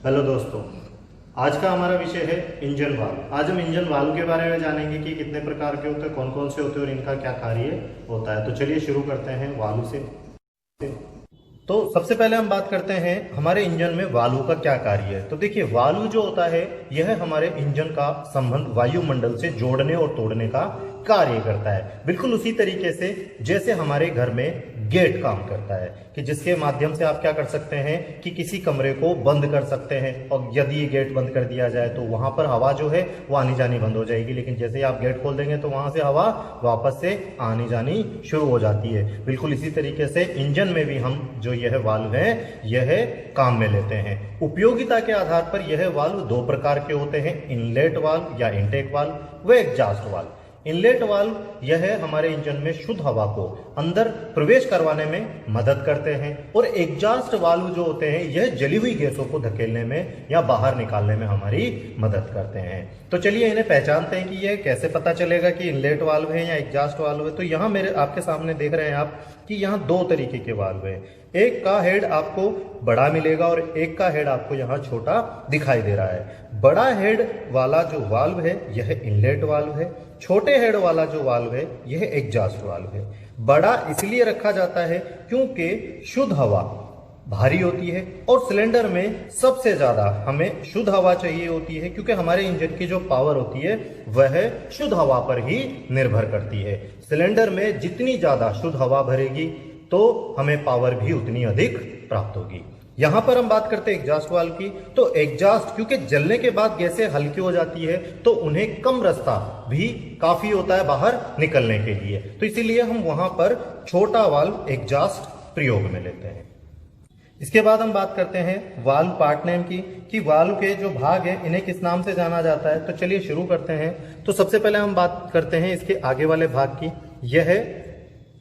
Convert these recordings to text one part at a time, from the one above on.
Hello दोस्तों, आज का हमारा विषय है इंजन वाल्व। आज हम इंजन वाल्व के बारे में जानेंगे कि कितने प्रकार के होते हैं, कौन कौन से होते हैं और इनका क्या कार्य होता है। तो चलिए शुरू करते हैं वाल्व से। तो सबसे पहले हम बात करते हैं हमारे इंजन में वाल्व का क्या कार्य है। तो देखिए, वाल्व जो होता है यह हमारे इंजन का संबंध वायुमंडल से जोड़ने और तोड़ने का कार्य करता है। बिल्कुल उसी तरीके से जैसे हमारे घर में गेट काम करता है कि जिसके माध्यम से आप क्या कर सकते हैं कि किसी कमरे को बंद कर सकते हैं, और यदि ये गेट बंद कर दिया जाए तो वहां पर हवा जो है वो आनी जानी बंद हो जाएगी, लेकिन जैसे ही आप गेट खोल देंगे तो वहां से हवा वापस से आनी जानी शुरू हो जाती है। बिल्कुल इसी तरीके से इंजन में भी हम जो यह वाल्व है यह काम में लेते हैं। उपयोगिता के आधार पर यह वाल्व दो प्रकार के होते हैं, इनलेट वाल्व या इनटेक वाल्व व एग्जॉस्ट वाल्व। इनलेट वाल्व यह हमारे इंजन में शुद्ध हवा को अंदर प्रवेश करवाने में मदद करते हैं, और एग्जॉस्ट वाल्व जो होते हैं यह जली हुई गैसों को धकेलने में या बाहर निकालने में हमारी मदद करते हैं। तो चलिए इन्हें पहचानते हैं कि यह कैसे पता चलेगा कि इनलेट वाल्व है या एग्जॉस्ट वाल्व है। तो यहाँ मेरे आपके सामने देख रहे हैं आप कि यहाँ दो तरीके के वाल्व है। एक का हेड आपको बड़ा मिलेगा और एक का हेड आपको यहाँ छोटा दिखाई दे रहा है। बड़ा हेड वाला जो वाल्व है यह इनलेट वाल्व है, छोटे हेड वाला जो वाल्व है यह एग्जॉस्ट वाल्व है। बड़ा इसलिए रखा जाता है क्योंकि शुद्ध हवा भारी होती है और सिलेंडर में सबसे ज्यादा हमें शुद्ध हवा चाहिए होती है, क्योंकि हमारे इंजन की जो पावर होती है वह शुद्ध हवा पर ही निर्भर करती है। सिलेंडर में जितनी ज्यादा शुद्ध हवा भरेगी तो हमें पावर भी उतनी अधिक प्राप्त होगी। यहां पर हम बात करते हैं एग्जॉस्ट वाल्व की। तो एग्जॉस्ट क्योंकि जलने के बाद गैसें हल्की हो जाती है तो उन्हें कम रास्ता भी काफी होता है बाहर निकलने के लिए, तो इसीलिए हम वहां पर छोटा वाल्व एग्जॉस्ट प्रयोग में लेते हैं। इसके बाद हम बात करते हैं वाल्व पार्ट नेम की कि वाल्व के जो भाग है इन्हें किस नाम से जाना जाता है। तो चलिए शुरू करते हैं। तो सबसे पहले हम बात करते हैं इसके आगे वाले भाग की। यह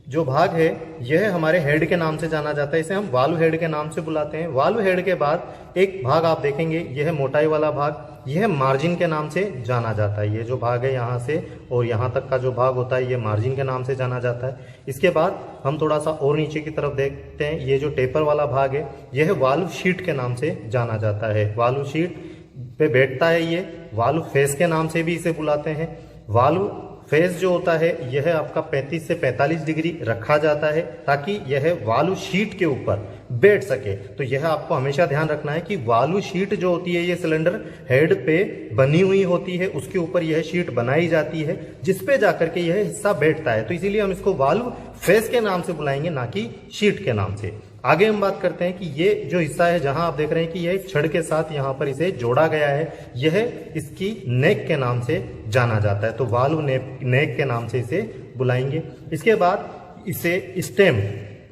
जो भाग है यह हमारे हेड के नाम से जाना जाता है, इसे हम वाल्व हेड के नाम से बुलाते हैं। वाल्व हेड के बाद एक भाग आप देखेंगे, यह मोटाई वाला भाग, यह मार्जिन के नाम से जाना जाता है। ये जो भाग है यहाँ से और यहाँ तक का जो भाग होता है यह मार्जिन के नाम से जाना जाता है। इसके बाद हम थोड़ा सा और नीचे की तरफ देखते हैं, ये जो टेपर वाला भाग है यह वाल्व शीट के नाम से जाना जाता है। वाल्व शीट पे बैठता है ये, वाल्व फेस के नाम से भी इसे बुलाते हैं। वाल्व फेस जो होता है यह आपका 35 से 45 डिग्री रखा जाता है ताकि यह वाल्व शीट के ऊपर बैठ सके। तो यह आपको हमेशा ध्यान रखना है कि वाल्व शीट जो होती है ये सिलेंडर हेड पे बनी हुई होती है, उसके ऊपर यह शीट बनाई जाती है जिसपे जाकर के यह हिस्सा बैठता है। तो इसीलिए हम इसको वाल्व फेस के नाम से बुलाएंगे, ना कि शीट के नाम से। आगे हम बात करते हैं कि ये जो हिस्सा है जहां आप देख रहे हैं कि यह छड़ के साथ यहां पर इसे जोड़ा गया है, यह इसकी नेक के नाम से जाना जाता है। तो वाल्व नेक के नाम से इसे बुलाएंगे। इसके बाद इसे स्टेम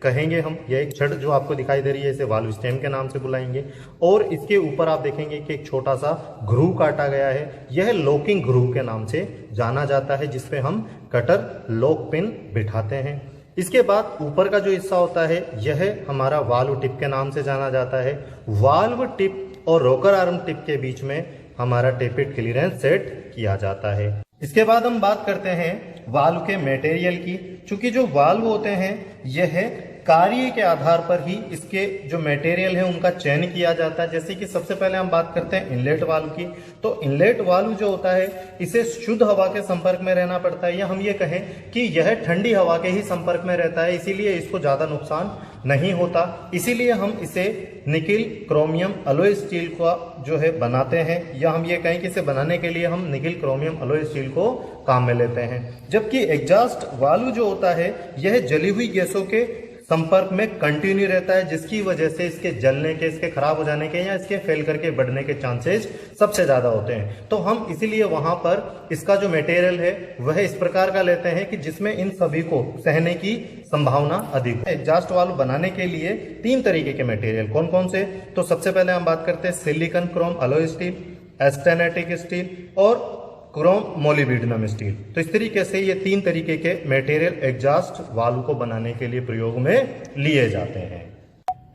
कहेंगे हम। यह एक छड़ जो आपको दिखाई दे रही है इसे वाल्व स्टेम के नाम से बुलाएंगे। और इसके ऊपर आप देखेंगे कि एक छोटा सा ग्रूव काटा गया है, यह लॉकिंग ग्रूव के नाम से जाना जाता है, जिसपे हम कटर लॉक पिन बिठाते हैं। इसके बाद ऊपर का जो हिस्सा होता है यह हमारा वाल्व टिप के नाम से जाना जाता है। वाल्व टिप और रोकर आर्म टिप के बीच में हमारा टेपिड क्लियरेंस सेट किया जाता है। इसके बाद हम बात करते हैं वाल्व के मटेरियल की। चूंकि जो वाल्व होते हैं यह कार्य के आधार पर ही इसके जो मटेरियल है उनका चयन किया जाता है। जैसे कि सबसे पहले हम बात करते हैं इनलेट वाल्व की। तो इनलेट वाल्व जो होता है इसे शुद्ध हवा के संपर्क में रहना पड़ता है, या हम ये कहें कि यह ठंडी हवा के ही संपर्क में रहता है, इसीलिए इसको ज्यादा नुकसान नहीं होता। इसीलिए हम इसे निकिल क्रोमियम अलॉय स्टील का जो है बनाते हैं, या हम ये कहें कि इसे बनाने के लिए हम निकिल क्रोमियम अलॉय स्टील को काम में लेते हैं। जबकि एग्जॉस्ट वाल्व जो होता है यह जली हुई गैसों के संपर्क में कंटिन्यू रहता है, जिसकी वजह से इसके जलने के, इसके खराब हो जाने के या इसके फेल करके बढ़ने के चांसेस सबसे ज्यादा होते हैं। तो हम इसीलिए वहां पर इसका जो मटेरियल है वह इस प्रकार का लेते हैं कि जिसमें इन सभी को सहने की संभावना अधिक हो। एग्जॉस्ट वाल्व बनाने के लिए 3 तरीके के मटेरियल कौन कौन से, तो सबसे पहले हम बात करते हैं silicon chrome alloy steel, austenitic steel और क्रोम मोलिब्डेनम स्टील। तो इस तरीके से ये 3 तरीके के मटेरियल एग्जॉस्ट वाल्व को बनाने के लिए प्रयोग में लिए जाते हैं।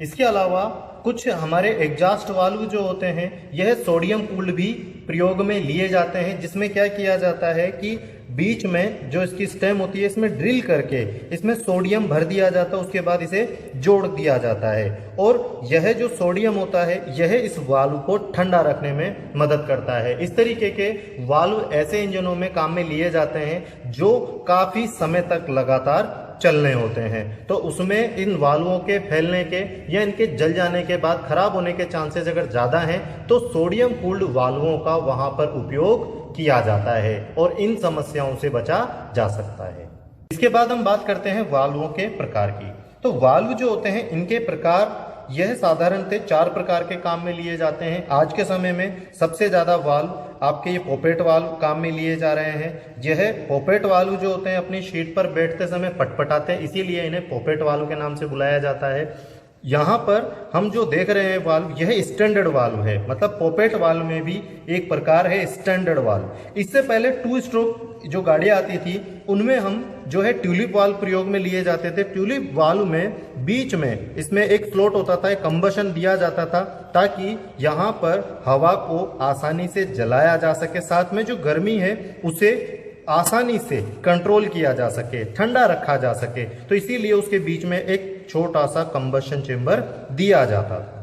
इसके अलावा कुछ हमारे एग्जॉस्ट वाल्व जो होते हैं यह सोडियम कूल्ड भी प्रयोग में लिए जाते हैं, जिसमें क्या किया जाता है कि बीच में जो इसकी स्टेम होती है इसमें ड्रिल करके इसमें सोडियम भर दिया जाता है, उसके बाद इसे जोड़ दिया जाता है और यह जो सोडियम होता है यह इस वाल्व को ठंडा रखने में मदद करता है। इस तरीके के वाल्व ऐसे इंजनों में काम में लिए जाते हैं जो काफी समय तक लगातार चलने होते हैं, तो उसमें इन वाल्वों के फैलने के या इनके जल जाने के बाद खराब होने के चांसेस अगर ज़्यादा हैं तो सोडियम कूल्ड वाल्वों का वहां पर उपयोग किया जाता है और इन समस्याओं से बचा जा सकता है। इसके बाद हम बात करते हैं वाल्वों के प्रकार की। तो वाल्व जो होते हैं इनके प्रकार यह साधारणतः 4 प्रकार के काम में लिए जाते हैं। आज के समय में सबसे ज्यादा वाल्व आपके ये पॉपेट वाल्व काम में लिए जा रहे हैं। यह पॉपेट वाल्व जो होते हैं अपनी शीट पर बैठते समय पटपटाते हैं, इसीलिए इन्हें पॉपेट वाल्व के नाम से बुलाया जाता है। यहाँ पर हम जो देख रहे हैं वाल्व यह स्टैंडर्ड वाल्व है, मतलब पॉपेट वाल्व में भी एक प्रकार है स्टैंडर्ड वाल्व। इससे पहले 2 स्ट्रोक जो गाड़ियाँ आती थी उनमें हम जो है ट्यूलिप वाल्व प्रयोग में लिए जाते थे। ट्यूलिप वाल्व में बीच में इसमें एक फ्लोट होता था, एक कंबशन दिया जाता था ताकि यहाँ पर हवा को आसानी से जलाया जा सके, साथ में जो गर्मी है उसे आसानी से कंट्रोल किया जा सके, ठंडा रखा जा सके, तो इसीलिए उसके बीच में एक छोटा सा कंबशन चेंबर दिया जाता था।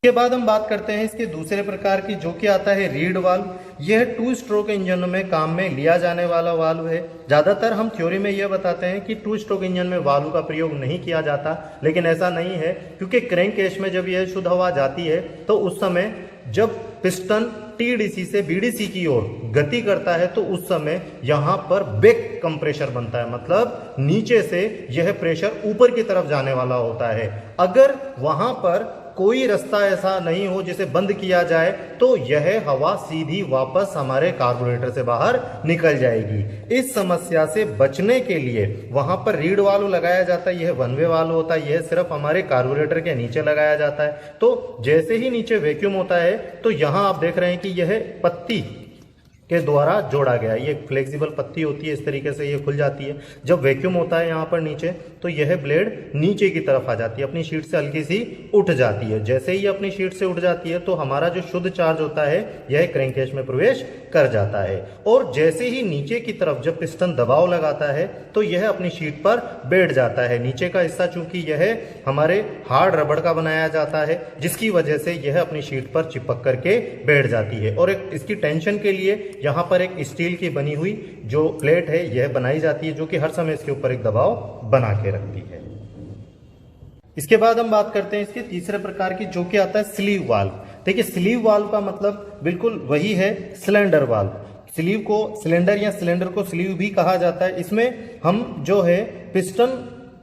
इसके बाद हम बात करते हैं इसके दूसरे प्रकार की जो कि आता है रीड वाल्व। यह 2 स्ट्रोक इंजन में काम में लिया जाने वाला वाल्व है। ज्यादातर हम थ्योरी में यह बताते हैं कि 2 स्ट्रोक इंजन में वाल्व का प्रयोग नहीं किया जाता, लेकिन ऐसा नहीं है, क्योंकि क्रैंक केस में जब यह शुद्ध हवा जाती है तो उस समय जब पिस्टन टीडीसी से बीडीसी की ओर गति करता है तो उस समय यहां पर बैक कंप्रेशर बनता है, मतलब नीचे से यह प्रेशर ऊपर की तरफ जाने वाला होता है। अगर वहां पर कोई रास्ता ऐसा नहीं हो जिसे बंद किया जाए तो यह हवा सीधी वापस हमारे कार्बोरेटर से बाहर निकल जाएगी। इस समस्या से बचने के लिए वहां पर रीड वाल्व लगाया जाता है। यह 1 वे वाल्व होता है, यह सिर्फ हमारे कार्बोरेटर के नीचे लगाया जाता है। तो जैसे ही नीचे वैक्यूम होता है तो यहां आप देख रहे हैं कि यह पत्ती के द्वारा जोड़ा गया, ये फ्लेक्सिबल पत्ती होती है, इस तरीके से ये खुल जाती है। जब वैक्यूम होता है यहाँ पर नीचे तो यह ब्लेड नीचे की तरफ आ जाती है, अपनी शीट से हल्की सी उठ जाती है। जैसे ही अपनी शीट से उठ जाती है तो हमारा जो शुद्ध चार्ज होता है यह क्रैंकेश में प्रवेश कर जाता है और जैसे ही नीचे की तरफ जब पिस्टन दबाव लगाता है तो यह अपनी शीट पर बैठ जाता है। नीचे का हिस्सा चूंकि यह हमारे हार्ड रबड़ का बनाया जाता है, जिसकी वजह से यह अपनी शीट पर चिपक करके बैठ जाती है और इसकी टेंशन के लिए यहाँ पर एक स्टील की बनी हुई जो प्लेट है यह बनाई जाती है, जो कि हर समय इसके ऊपर एक दबाव बना के रखती है। इसके बाद हम बात करते हैं इसके तीसरे प्रकार की जो कि आता है स्लीव वाल्व। देखिए स्लीव वाल्व का मतलब बिल्कुल वही है सिलेंडर वाल्व। स्लीव को सिलेंडर या सिलेंडर को स्लीव भी कहा जाता है। इसमें हम जो है पिस्टन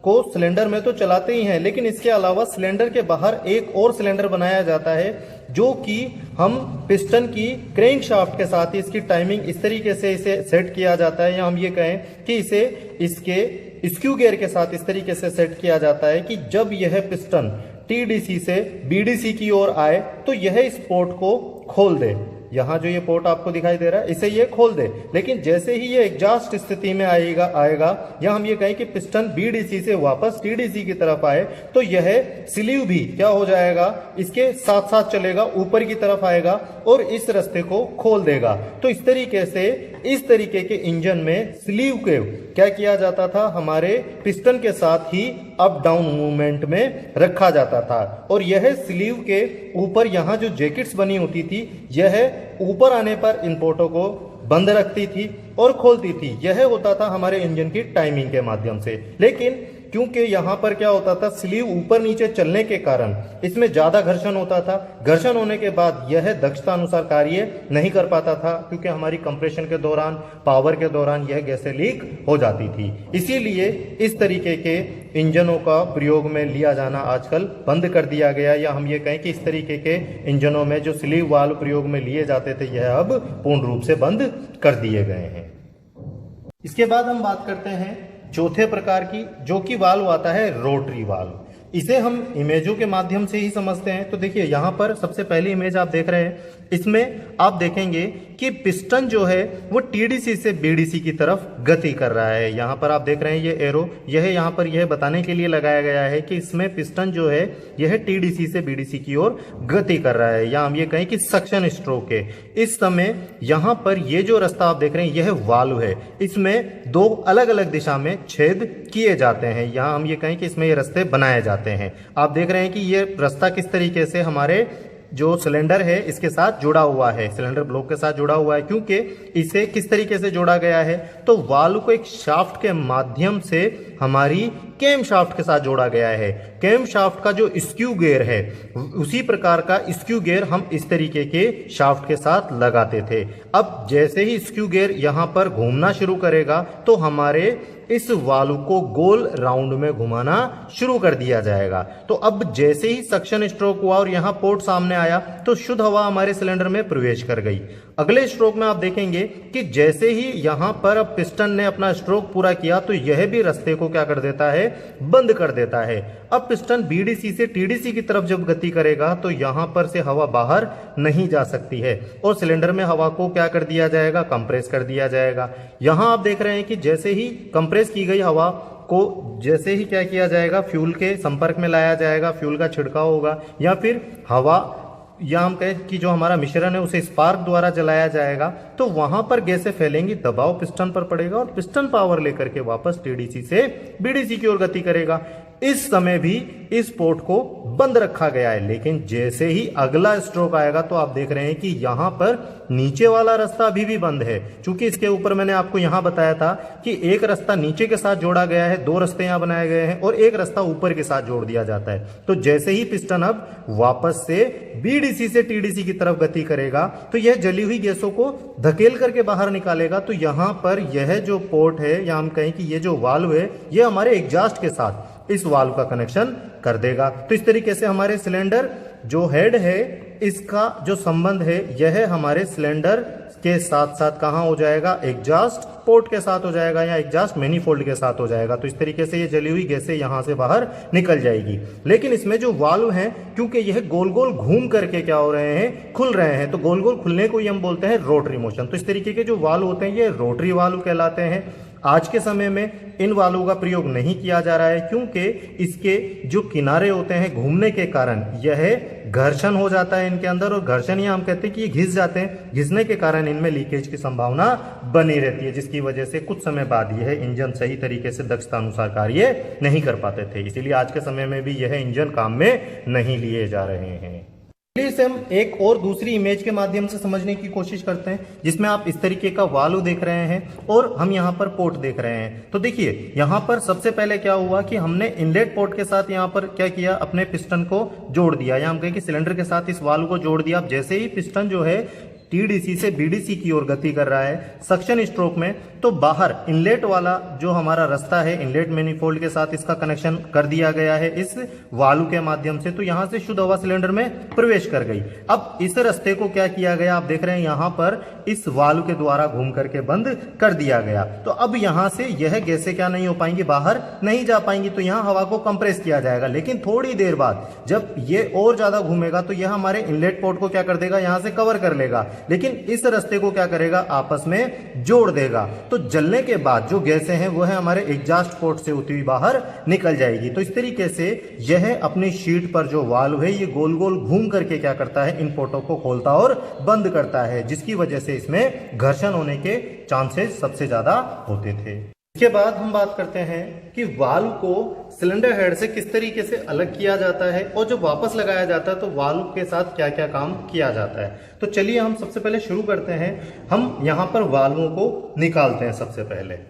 को सिलेंडर में तो चलाते ही हैं, लेकिन इसके अलावा सिलेंडर के बाहर एक और सिलेंडर बनाया जाता है जो कि हम पिस्टन की क्रैंक शाफ्ट के साथ ही इसकी टाइमिंग इस तरीके से इसे सेट किया जाता है, या हम ये कहें कि इसे इसके स्क्रू गियर के साथ इस तरीके से सेट किया जाता है कि जब यह पिस्टन टीडीसी से बीडीसी की ओर आए तो यह इस पोर्ट को खोल दे। यहाँ जो ये पोर्ट आपको दिखाई दे रहा है इसे ये खोल दे, लेकिन जैसे ही ये एग्जॉस्ट स्थिति में आएगा या हम ये कहें कि पिस्टन बीडीसी से वापस टीडीसी की तरफ आए तो यह स्लीव भी क्या हो जाएगा, इसके साथ साथ चलेगा, ऊपर की तरफ आएगा और इस रास्ते को खोल देगा। तो इस तरीके के इंजन में स्लीव के क्या किया जाता था, हमारे पिस्टन के साथ ही अप डाउन मूवमेंट में रखा जाता था और यह स्लीव के ऊपर यहाँ जो जैकेट्स बनी होती थी यह ऊपर आने पर इन पोर्टों को बंद रखती थी और खोलती थी। यह होता था हमारे इंजन की टाइमिंग के माध्यम से। लेकिन क्योंकि यहाँ पर क्या होता था, स्लीव ऊपर नीचे चलने के कारण इसमें ज्यादा घर्षण होता था। घर्षण होने के बाद यह दक्षता अनुसार कार्य नहीं कर पाता था, क्योंकि हमारी कंप्रेशन के दौरान, पावर के दौरान यह गैसें लीक हो जाती थी। इसीलिए इस तरीके के इंजनों का प्रयोग में लिया जाना आजकल बंद कर दिया गया, या हम ये कहें कि इस तरीके के इंजनों में जो स्लीव वाल्व प्रयोग में लिए जाते थे यह अब पूर्ण रूप से बंद कर दिए गए हैं। इसके बाद हम बात करते हैं चौथे प्रकार की, जो कि वाल्व आता है रोटरी वाल्व। इसे हम इमेजों के माध्यम से ही समझते हैं। तो देखिए यहाँ पर सबसे पहली इमेज आप देख रहे हैं, इसमें आप देखेंगे कि पिस्टन जो है वो टीडीसी से बीडीसी की तरफ गति कर रहा है। यहाँ पर आप देख रहे हैं ये एरो, यह यहाँ पर यह बताने के लिए लगाया गया है कि इसमें पिस्टन जो है यह टीडीसी से बीडीसी की ओर गति कर रहा है, या हम ये कहें कि सक्शन स्ट्रोक है। इस समय यहाँ पर ये जो रास्ता आप देख रहे हैं यह वाल्व है, इसमें दो अलग अलग दिशा में छेद किए जाते हैं, यहाँ हम ये कहें कि इसमें ये रास्ते बनाए जाते हैं। आप देख रहे हैं कि ये रास्ता किस तरीके से हमारे जो सिलेंडर है इसके साथ जुड़ा हुआ है, सिलेंडर ब्लॉक के साथ जुड़ा हुआ है। क्योंकि इसे किस तरीके से जोड़ा गया है, तो वाल्व को एक शाफ्ट के माध्यम से हमारी कैम शाफ्ट के साथ जोड़ा गया है। कैम शाफ्ट का जो स्क्यू गियर है उसी प्रकार का स्क्यू गियर हम इस तरीके के शाफ्ट के साथ लगाते थे। अब जैसे ही स्क्यू गियर यहां पर घूमना शुरू करेगा तो हमारे इस वाल्व को गोल राउंड में घुमाना शुरू कर दिया जाएगा। तो अब जैसे ही सक्शन स्ट्रोक हुआ और यहां पोर्ट सामने आया तो शुद्ध हवा हमारे सिलेंडर में प्रवेश कर गई। अगले स्ट्रोक में आप देखेंगे कि जैसे ही यहां पर अब पिस्टन ने अपना स्ट्रोक पूरा किया तो यह भी रास्ते को क्या कर देता है, बंद कर देता है। अब पिस्टन बीडीसी से टीडीसी की तरफ जब गति करेगा तो यहां पर से हवा बाहर नहीं जा सकती है और सिलेंडर में हवा को क्या कर दिया जाएगा, कंप्रेस कर दिया जाएगा। यहां आप देख रहे हैं कि जैसे ही कंप्रेस की गई हवा को जैसे ही क्या किया जाएगा, फ्यूल के संपर्क में लाया जाएगा, फ्यूल का छिड़काव होगा या फिर हवा या हम कहें कि जो हमारा मिश्रण है उसे स्पार्क द्वारा जलाया जाएगा, तो वहां पर गैसें फैलेंगी, दबाव पिस्टन पर पड़ेगा और पिस्टन पावर लेकर के वापस टीडीसी से बीडीसी की ओर गति करेगा। इस समय भी इस पोर्ट को बंद रखा गया है, लेकिन जैसे ही अगला स्ट्रोक आएगा तो आप देख रहे हैं कि यहां पर नीचे वाला रास्ता अभी भी बंद है। चूंकि इसके ऊपर मैंने आपको यहां बताया था कि एक रास्ता नीचे के साथ जोड़ा गया है, दो रास्ते यहां बनाए गए हैं और एक रास्ता ऊपर के साथ जोड़ दिया जाता है। तो जैसे ही पिस्टन अब वापस से बीडीसी से टीडीसी की तरफ गति करेगा तो यह जली हुई गैसों को धकेल करके बाहर निकालेगा। तो यहां पर यह जो पोर्ट है या हम कहें कि यह जो वाल्व है यह हमारे एग्जॉस्ट के साथ इस वाल्व का कनेक्शन कर देगा। तो इस तरीके से हमारे सिलेंडर जो हेड है इसका जो संबंध है यह हमारे सिलेंडर के साथ साथ कहां हो जाएगा, एग्जॉस्ट पोर्ट के साथ हो जाएगा या एग्जॉस्ट मैनिफोल्ड के साथ हो जाएगा। तो इस तरीके से ये जली हुई गैसें यहां से बाहर निकल जाएगी। लेकिन इसमें जो वाल्व हैं क्योंकि यह गोल गोल घूम करके क्या हो रहे हैं, खुल रहे हैं, तो गोल गोल खुलने को ही हम बोलते हैं रोटरी मोशन। तो इस तरीके के जो वाल्व होते हैं ये रोटरी वाल्व कहलाते हैं। आज के समय में इन वाल्वों का प्रयोग नहीं किया जा रहा है क्योंकि इसके जो किनारे होते हैं घूमने के कारण यह घर्षण हो जाता है इनके अंदर, और घर्षण या हम कहते हैं कि ये घिस जाते हैं, घिसने के कारण इनमें लीकेज की संभावना बनी रहती है, जिसकी वजह से कुछ समय बाद यह इंजन सही तरीके से दक्षता अनुसार कार्य नहीं कर पाते थे। इसीलिए आज के समय में भी यह इंजन काम में नहीं लिए जा रहे हैं। इसे हम एक और दूसरी इमेज के माध्यम से समझने की कोशिश करते हैं, जिसमें आप इस तरीके का वाल्व देख रहे हैं और हम यहाँ पर पोर्ट देख रहे हैं। तो देखिए यहाँ पर सबसे पहले क्या हुआ कि हमने इनलेट पोर्ट के साथ यहाँ पर क्या किया, अपने पिस्टन को जोड़ दिया या हम कहें कि सिलेंडर के साथ इस वाल्व को जोड़ दिया। अब जैसे ही पिस्टन जो है टीडीसी से बीडीसी की ओर गति कर रहा है सक्शन स्ट्रोक में, तो बाहर इनलेट वाला जो हमारा रास्ता है इनलेट मैनिफोल्ड के साथ इसका कनेक्शन कर दिया गया है इस वाल्व के माध्यम से। तो यहां से शुद्ध हवा सिलेंडर में प्रवेश कर गई। अब इस रास्ते को क्या किया गया, आप देख रहे हैं यहां पर इस वाल्व के द्वारा घूम करके बंद कर दिया गया। तो अब यहां से यह गैसें क्या नहीं हो पाएंगी, बाहर नहीं जा पाएंगी। तो यहां हवा को कंप्रेस किया जाएगा, लेकिन थोड़ी देर बाद जब ये और ज्यादा घूमेगा तो यह हमारे इनलेट पोर्ट को क्या कर देगा, यहां से कवर कर लेगा, लेकिन इस रास्ते को क्या करेगा, आपस में जोड़ देगा। तो जलने के बाद जो गैसें हैं वो है हमारे एग्जॉस्ट पोर्ट से होती हुई बाहर निकल जाएगी। तो इस तरीके से यह अपनी शीट पर जो वाल्व है ये गोल गोल घूम करके क्या करता है, इन पोर्टों को खोलता और बंद करता है, जिसकी वजह से इसमें घर्षण होने के चांसेस सबसे ज्यादा होते थे। इसके बाद हम बात करते हैं कि वाल्व को सिलेंडर हेड से किस तरीके से अलग किया जाता है और जब वापस लगाया जाता है तो वाल्व के साथ क्या क्या काम किया जाता है। तो चलिए हम सबसे पहले शुरू करते हैं, हम यहां पर वाल्वों को निकालते हैं सबसे पहले।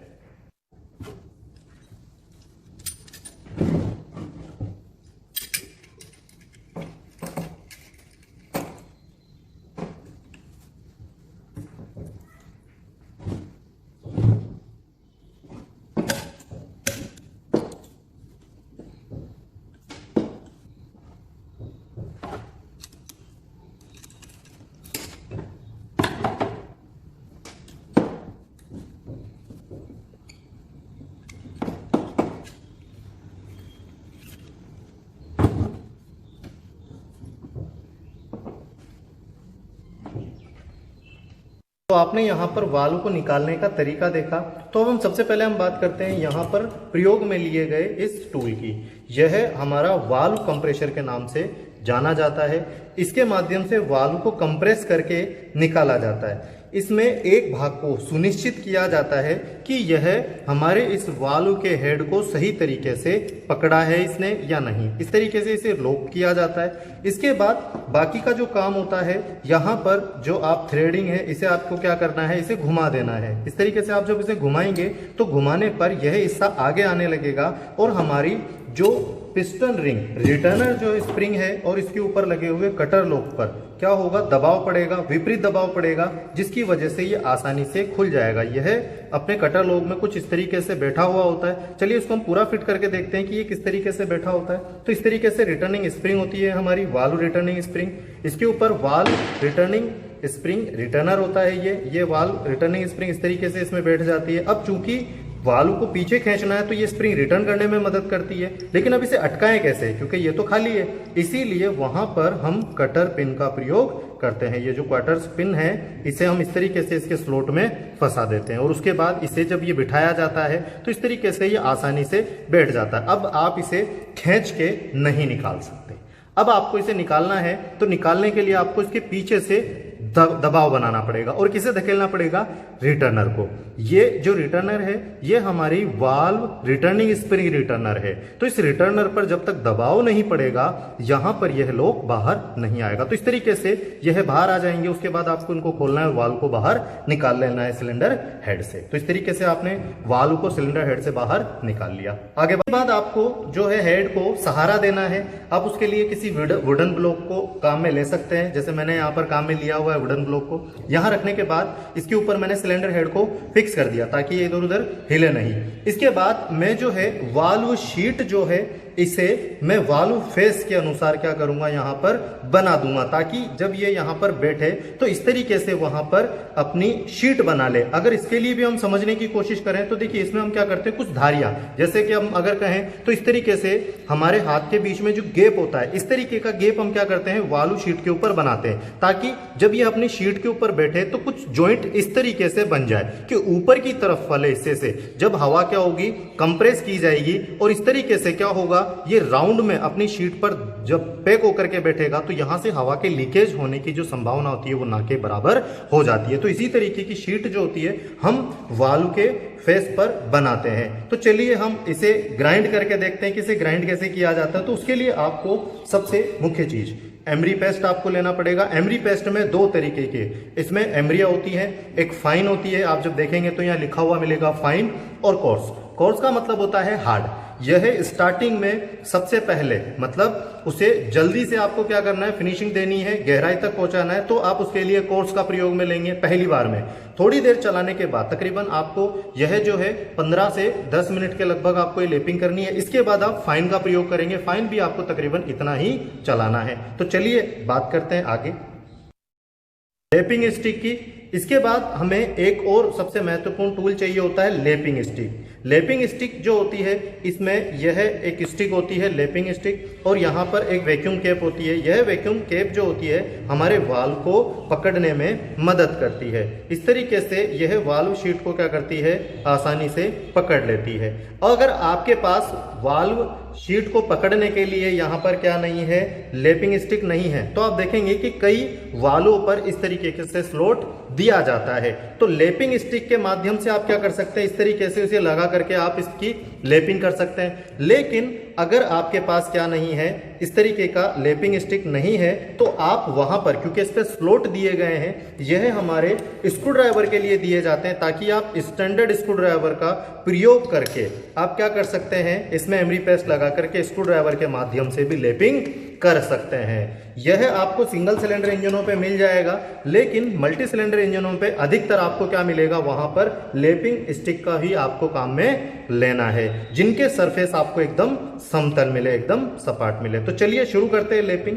तो आपने यहाँ पर वाल्व को निकालने का तरीका देखा। तो अब हम सबसे पहले हम बात करते हैं यहाँ पर प्रयोग में लिए गए इस टूल की। यह हमारा वाल्व कंप्रेसर के नाम से जाना जाता है। इसके माध्यम से वाल्व को कंप्रेस करके निकाला जाता है। इसमें एक भाग को सुनिश्चित किया जाता है कि यह हमारे इस वाल्व के हेड को सही तरीके से पकड़ा है इसने या नहीं। इस तरीके से इसे लॉक किया जाता है। इसके बाद बाकी का जो काम होता है, यहाँ पर जो आप थ्रेडिंग है इसे आपको क्या करना है, इसे घुमा देना है। इस तरीके से आप जब इसे घुमाएंगे तो घुमाने पर यह हिस्सा आगे आने लगेगा और हमारी जो पिस्टन रिंग रिटर्नर जो स्प्रिंग है और इसके ऊपर लगे हुए कटर लॉक पर क्या होगा, दबाव पड़ेगा, विपरीत दबाव पड़ेगा, जिसकी वजह से ये आसानी से खुल जाएगा। यह अपने कटर लॉक में कुछ इस तरीके से बैठा हुआ होता है। चलिए इसको हम पूरा फिट करके देखते हैं कि ये किस तरीके से बैठा होता है। तो इस तरीके से रिटर्निंग स्प्रिंग होती है हमारी वाल्व रिटर्निंग स्प्रिंग। इसके ऊपर वाल्व रिटर्निंग स्प्रिंग रिटर्नर होता है। ये वाल्व रिटर्निंग स्प्रिंग इस तरीके से इसमें बैठ जाती है। अब चूंकि वाल्व को पीछे खींचना है तो ये स्प्रिंग रिटर्न करने में मदद करती है, लेकिन अब इसे अटकाएं कैसे, क्योंकि ये तो खाली है। इसीलिए वहां पर हम कटर पिन का प्रयोग करते हैं। ये जो क्वार्टर पिन है इसे हम इस तरीके से इसके स्लॉट में फंसा देते हैं और उसके बाद इसे जब ये बिठाया जाता है तो इस तरीके से ये आसानी से बैठ जाता है। अब आप इसे खींच के नहीं निकाल सकते। अब आपको इसे निकालना है तो निकालने के लिए आपको इसके पीछे से दबाव बनाना पड़ेगा। और किसे धकेलना पड़ेगा, रिटर्नर को। ये जो रिटर्नर है ये हमारी वाल्व रिटर्निंग स्प्रिंग रिटर्नर है। तो इस रिटर्नर पर जब तक दबाव नहीं पड़ेगा यहां पर यह लॉक बाहर नहीं आएगा। तो इस तरीके से यह बाहर आ जाएंगे। उसके बाद आपको इनको खोलना है, वाल्व को बाहर निकाल लेना है सिलेंडर हेड से। तो इस तरीके से आपने वाल्व को सिलेंडर हेड से बाहर निकाल लिया। आगे बाद आपको जो है हेड को सहारा देना है। आप उसके लिए किसी वुडन ब्लॉक को काम में ले सकते हैं। जैसे मैंने यहाँ पर काम में लिया हुआ है वुडन ब्लॉक को। यहाँ रखने के बाद इसके ऊपर मैंने सिलेंडर हेड को फिक्स कर दिया ताकि ये इधर उधर हिले नहीं। इसके बाद मैं जो है वाल्व शीट जो है इसे मैं वाल्व फेस के अनुसार क्या करूंगा, यहां पर बना दूंगा ताकि जब ये यहां पर बैठे तो इस तरीके से वहां पर अपनी शीट बना ले। अगर इसके लिए भी हम समझने की कोशिश करें तो देखिए इसमें हम क्या करते हैं, कुछ धारियां, जैसे कि हम अगर कहें तो इस तरीके से हमारे हाथ के बीच में जो गेप होता है इस तरीके का गेप हम क्या करते हैं, वाल्व शीट के ऊपर बनाते हैं ताकि जब ये अपनी शीट के ऊपर बैठे तो कुछ जॉइंट इस तरीके से बन जाए कि ऊपर की तरफ वाले हिस्से से जब हवा क्या होगी, कंप्रेस की जाएगी और इस तरीके से क्या होगा, ये राउंड में अपनी शीट पर जब पैक होकर के बैठेगा तो यहां से हवा के लीकेज होने की जो संभावना होती है वो ना के बराबर हो जाती है। तो इसी तरीके की शीट जो होती है हम वाल्व के फेस पर बनाते हैं। तो चलिए हम इसे ग्राइंड करके देखते हैं कि इसे ग्राइंड कैसे किया जाता है। तो उसके लिए आपको सबसे मुख्य चीज एमरी पेस्ट आपको लेना पड़ेगा। एमरी पेस्ट में दो तरीके के इसमें एमरिया होती है, एक फाइन होती है, आप जब देखेंगे तो यहाँ लिखा हुआ मिलेगा फाइन, और कोर्स। कोर्स का मतलब होता है हार्ड। यह स्टार्टिंग में सबसे पहले मतलब उसे जल्दी से आपको क्या करना है, फिनिशिंग देनी है, गहराई तक पहुंचाना है, तो आप उसके लिए कोर्स का प्रयोग में लेंगे पहली बार में। थोड़ी देर चलाने के बाद तकरीबन आपको यह जो है 15 से 10 मिनट के लगभग आपको ये लेपिंग करनी है। इसके बाद आप फाइन का प्रयोग करेंगे। फाइन भी आपको तकरीबन इतना ही चलाना है। तो चलिए बात करते हैं आगे लेपिंग स्टिक की। इसके बाद हमें एक और सबसे महत्वपूर्ण टूल चाहिए होता है लेपिंग स्टिक। लेपिंग स्टिक जो होती है इसमें यह एक स्टिक होती है लेपिंग स्टिक और यहाँ पर एक वैक्यूम कैप होती है। यह वैक्यूम कैप जो होती है हमारे वाल्व को पकड़ने में मदद करती है। इस तरीके से यह वाल्व शीट को क्या करती है, आसानी से पकड़ लेती है। अगर आपके पास वाल्व शीट को पकड़ने के लिए यहाँ पर क्या नहीं है, लेपिंग स्टिक नहीं है, तो आप देखेंगे कि कई वाल्वों पर इस तरीके से स्लॉट दिया जाता है। तो लेपिंग स्टिक के माध्यम से आप क्या कर सकते हैं, इस तरीके से इसे लगा करके आप इसकी लेपिंग कर सकते हैं। लेकिन अगर आपके पास क्या नहीं है, इस तरीके का लेपिंग स्टिक नहीं है, तो आप वहां पर, क्योंकि इस पे स्लॉट दिए गए हैं, यह हमारे स्क्रू ड्राइवर के लिए दिए जाते हैं ताकि आप स्टैंडर्ड स्क्रू ड्राइवर का प्रयोग करके आप क्या कर सकते हैं, इसमें एमरी पेस्ट लगा करके स्क्रू ड्राइवर के माध्यम से भी लेपिंग कर सकते हैं। यह आपको सिंगल सिलेंडर इंजनों पे मिल जाएगा, लेकिन मल्टी सिलेंडर इंजनों पे अधिकतर आपको क्या मिलेगा, वहां पर लेपिंग स्टिक का ही आपको काम में लेना है, जिनके सरफेस आपको एकदम समतल मिले, एकदम सपाट मिले। तो चलिए शुरू करते हैं लेपिंग।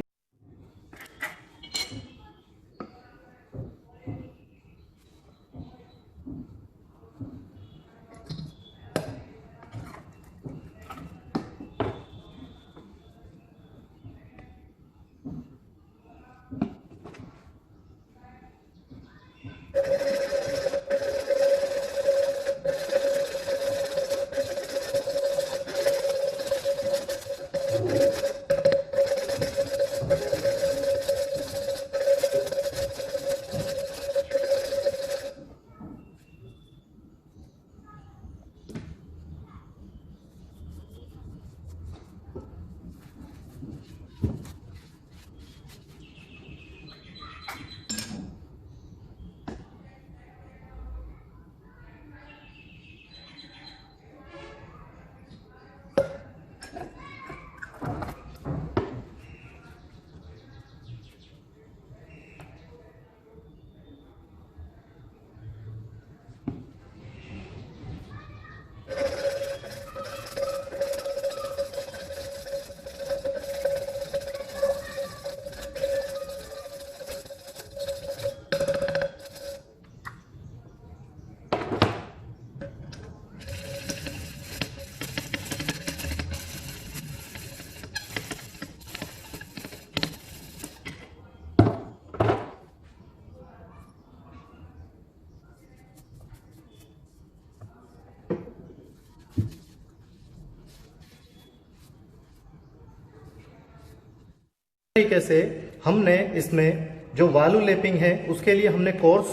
तरीके से हमने इसमें जो वाल्व लैपिंग है उसके लिए हमने कोर्स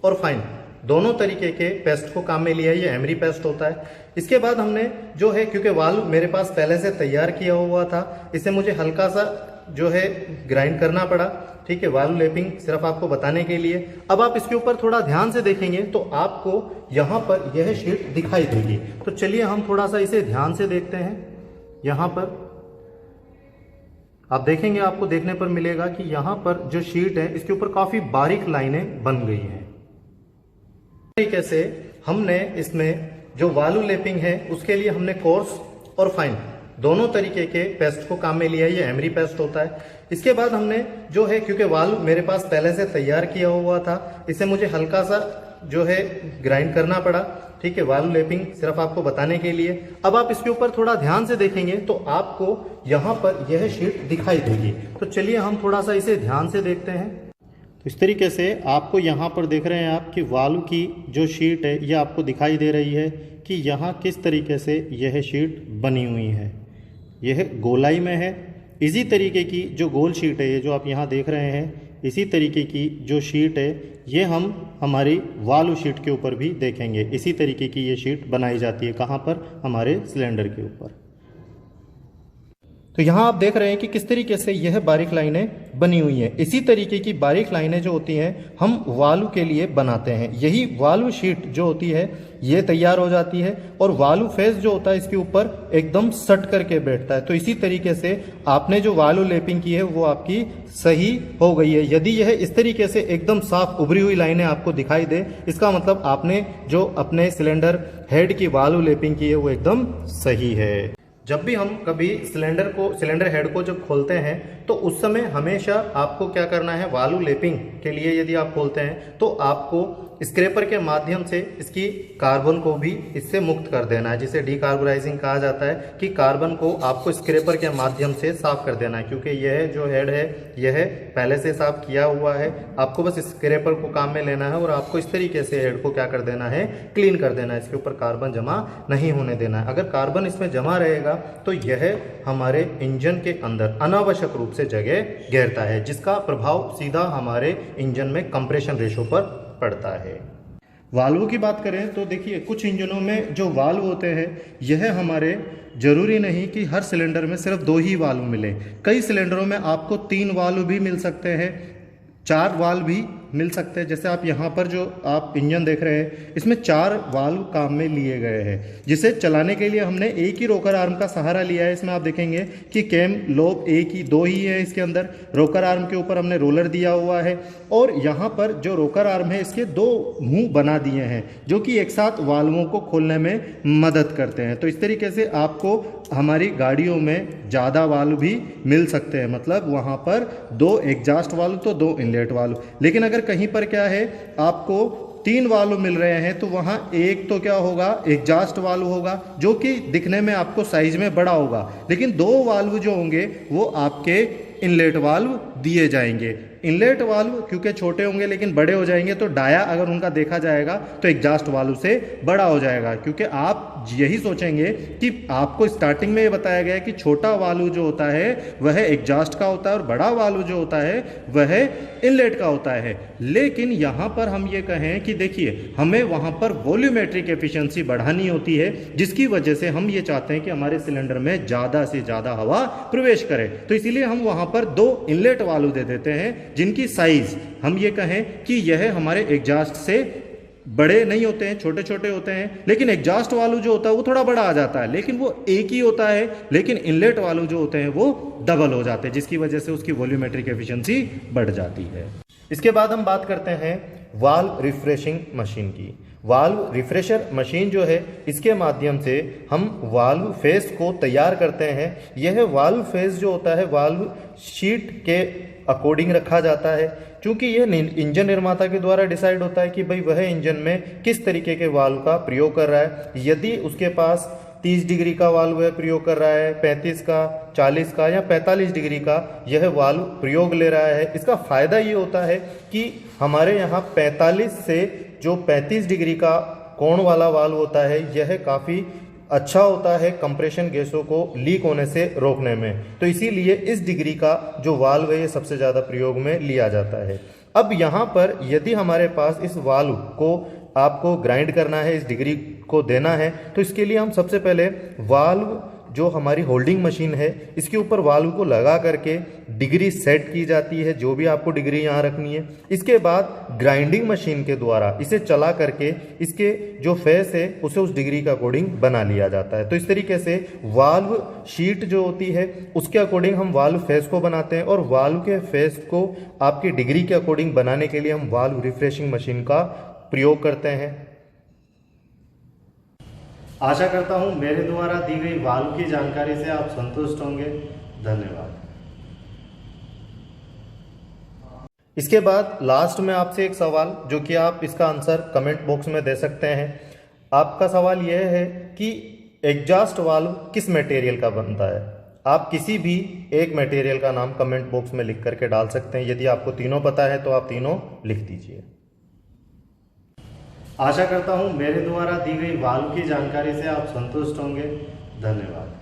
और फाइन दोनों तरीके के पेस्ट को काम में लिया है। ये एमरी पेस्ट होता है। इसके बाद हमने जो है, क्योंकि वाल्व मेरे पास पहले से तैयार किया हुआ था, इसे मुझे हल्का सा जो है ग्राइंड करना पड़ा। ठीक है, वाल्व लैपिंग सिर्फ आपको बताने के लिए। अब आप इसके ऊपर थोड़ा ध्यान से देखेंगे तो आपको यहाँ पर यह शीट दिखाई देगी। तो चलिए हम थोड़ा सा इसे ध्यान से देखते हैं। यहाँ पर आप देखेंगे, आपको देखने पर मिलेगा कि यहाँ पर जो शीट है इसके ऊपर काफी बारीक लाइनें बन गई हैं। तरीके से हमने इसमें जो वाल्व लैपिंग है उसके लिए हमने कोर्स और फाइन दोनों तरीके के पेस्ट को काम में लिया है। ये एमरी पेस्ट होता है। इसके बाद हमने जो है, क्योंकि वाल्व मेरे पास पहले से तैयार किया हुआ था, इसे मुझे हल्का सा जो है ग्राइंड करना पड़ा। ठीक है, वाल्व लैपिंग सिर्फ आपको बताने के लिए। अब आप इसके ऊपर थोड़ा ध्यान से देखेंगे तो आपको यहाँ पर यह शीट दिखाई देगी। तो चलिए हम थोड़ा सा इसे ध्यान से देखते हैं। तो इस तरीके से आपको यहाँ पर देख रहे हैं आप कि वाल्व की जो शीट है ये आपको दिखाई दे रही है कि यहाँ किस तरीके से यह शीट बनी हुई है। यह गोलाई में है। इसी तरीके की जो गोल शीट है, ये जो आप यहाँ देख रहे हैं, इसी तरीके की जो शीट है ये हम हमारी वाल्व शीट के ऊपर भी देखेंगे। इसी तरीके की ये शीट बनाई जाती है। कहाँ पर? हमारे सिलेंडर के ऊपर। तो यहाँ आप देख रहे हैं कि किस तरीके से यह बारीक लाइनें बनी हुई हैं। इसी तरीके की बारीक लाइनें जो होती हैं हम वाल्व के लिए बनाते हैं। यही वाल्व शीट जो होती है ये तैयार हो जाती है और वाल्व फेस जो होता है इसके ऊपर एकदम सट करके बैठता है। तो इसी तरीके से आपने जो वाल्व लैपिंग की है वो आपकी सही हो गई है। यदि यह इस तरीके से एकदम साफ उभरी हुई लाइनें आपको दिखाई दे, इसका मतलब आपने जो अपने सिलेंडर हेड की वाल्व लैपिंग की है वो एकदम सही है। जब भी हम कभी सिलेंडर हेड को जब खोलते हैं तो उस समय हमेशा आपको क्या करना है, वाल्व लैपिंग के लिए यदि आप खोलते हैं तो आपको स्क्रैपर के माध्यम से इसकी कार्बन को भी इससे मुक्त कर देना है, जिसे डीकार्बोनाइजिंग कहा जाता है कि कार्बन को आपको स्क्रैपर के माध्यम से साफ कर देना है। क्योंकि यह जो हेड है यह पहले से साफ किया हुआ है। आपको बस स्क्रैपर को काम में लेना है और आपको इस तरीके से हेड को क्या कर देना है, क्लीन कर देना है। इसके ऊपर कार्बन जमा नहीं होने देना है। अगर कार्बन इसमें जमा रहेगा तो यह हमारे इंजन के अंदर अनावश्यक रूप से जगह घेरता है, जिसका प्रभाव सीधा हमारे इंजन में कंप्रेशन रेशो पर पड़ता है। वाल्व की बात करें तो देखिए, कुछ इंजनों में जो वाल्व होते हैं यह हमारे जरूरी नहीं कि हर सिलेंडर में सिर्फ 2 ही वाल्व मिले। कई सिलेंडरों में आपको 3 वाल्व भी मिल सकते हैं, 4 वाल्व भी मिल सकते हैं। जैसे आप यहाँ पर जो आप इंजन देख रहे हैं इसमें 4 वाल्व काम में लिए गए हैं, जिसे चलाने के लिए हमने एक ही रोकर आर्म का सहारा लिया है। इसमें आप देखेंगे कि कैम लोब एक ही 2 ही है। इसके अंदर रोकर आर्म के ऊपर हमने रोलर दिया हुआ है और यहाँ पर जो रोकर आर्म है इसके 2 मुंह बना दिए हैं जो कि एक साथ वाल्वों को खोलने में मदद करते हैं। तो इस तरीके से आपको हमारी गाड़ियों में ज़्यादा वाल्व भी मिल सकते हैं, मतलब वहाँ पर 2 एग्जॉस्ट वाल्व तो 2 इनलेट वाल्व। लेकिन अगर कहीं पर क्या है आपको 3 वाल्व मिल रहे हैं तो वहां एक तो क्या होगा, एग्जॉस्ट वाल्व होगा जो कि दिखने में आपको साइज में बड़ा होगा, लेकिन 2 वाल्व जो होंगे वो आपके इनलेट वाल्व दिए जाएंगे। इनलेट वाल्व क्योंकि छोटे होंगे लेकिन बड़े हो जाएंगे, तो डाया अगर उनका देखा जाएगा तो एग्जॉस्ट वाल्व से बड़ा हो जाएगा। क्योंकि आप यही सोचेंगे कि आपको स्टार्टिंग में ये बताया गया है कि छोटा वाल्व जो होता है वह एग्जॉस्ट का होता है और बड़ा वाल्व जो होता है वह इनलेट का होता है। लेकिन यहाँ पर हम ये कहें कि देखिए, हमें वहाँ पर वॉल्यूमेट्रिक एफिशिएंसी बढ़ानी होती है, जिसकी वजह से हम ये चाहते हैं कि हमारे सिलेंडर में ज़्यादा से ज़्यादा हवा प्रवेश करे। तो इसीलिए हम वहाँ पर 2 इनलेट वाल्व दे देते हैं जिनकी साइज हम ये कहें कि यह हमारे एग्जॉस्ट से बड़े नहीं होते हैं, छोटे छोटे होते हैं। लेकिन एग्जॉस्ट वाल्व जो होता है वो थोड़ा बड़ा आ जाता है, लेकिन वो एक ही होता है। लेकिन इनलेट वाल्व जो होते हैं वो डबल हो जाते हैं, जिसकी वजह से उसकी वॉल्यूमेट्रिक एफिशिएंसी बढ़ जाती है। इसके बाद हम बात करते हैं वाल्व रिफ्रेशिंग मशीन की। वाल्व रिफ्रेशर मशीन जो है इसके माध्यम से हम वाल्व फेस को तैयार करते हैं। यह वाल्व फेस जो होता है वाल्व शीट के अकॉर्डिंग रखा जाता है, क्योंकि यह इंजन निर्माता के द्वारा डिसाइड होता है कि भाई वह इंजन में किस तरीके के वाल्व का प्रयोग कर रहा है। यदि उसके पास 30 डिग्री का वाल्व प्रयोग कर रहा है, 35 का, 40 का या 45 डिग्री का यह वाल्व प्रयोग ले रहा है, इसका फायदा ये होता है कि हमारे यहाँ 45 से जो 35 डिग्री का कोण वाला वाल्व होता है यह काफ़ी अच्छा होता है कंप्रेशन गैसों को लीक होने से रोकने में। तो इसीलिए इस डिग्री का जो वाल्व है ये सबसे ज़्यादा प्रयोग में लिया जाता है। अब यहाँ पर यदि हमारे पास इस वाल्व को आपको ग्राइंड करना है, इस डिग्री को देना है, तो इसके लिए हम सबसे पहले वाल्व जो हमारी होल्डिंग मशीन है इसके ऊपर वाल्व को लगा करके डिग्री सेट की जाती है, जो भी आपको डिग्री यहाँ रखनी है। इसके बाद ग्राइंडिंग मशीन के द्वारा इसे चला करके इसके जो फेस है उसे उस डिग्री के अकॉर्डिंग बना लिया जाता है। तो इस तरीके से वाल्व शीट जो होती है उसके अकॉर्डिंग हम वाल्व फेस को बनाते हैं, और वाल्व के फेस को आपकी डिग्री के अकॉर्डिंग बनाने के लिए हम वाल्व रिफ्रेशिंग मशीन का प्रयोग करते हैं। आशा करता हूं मेरे द्वारा दी गई वाल्व की जानकारी से आप संतुष्ट होंगे। धन्यवाद। इसके बाद लास्ट में आपसे एक सवाल, जो कि आप इसका आंसर कमेंट बॉक्स में दे सकते हैं। आपका सवाल यह है कि एग्जॉस्ट वाल्व किस मटेरियल का बनता है। आप किसी भी एक मटेरियल का नाम कमेंट बॉक्स में लिख करके डाल सकते हैं। यदि आपको तीनों पता है तो आप तीनों लिख दीजिए। आशा करता हूं मेरे द्वारा दी गई वाल्व की जानकारी से आप संतुष्ट होंगे। धन्यवाद।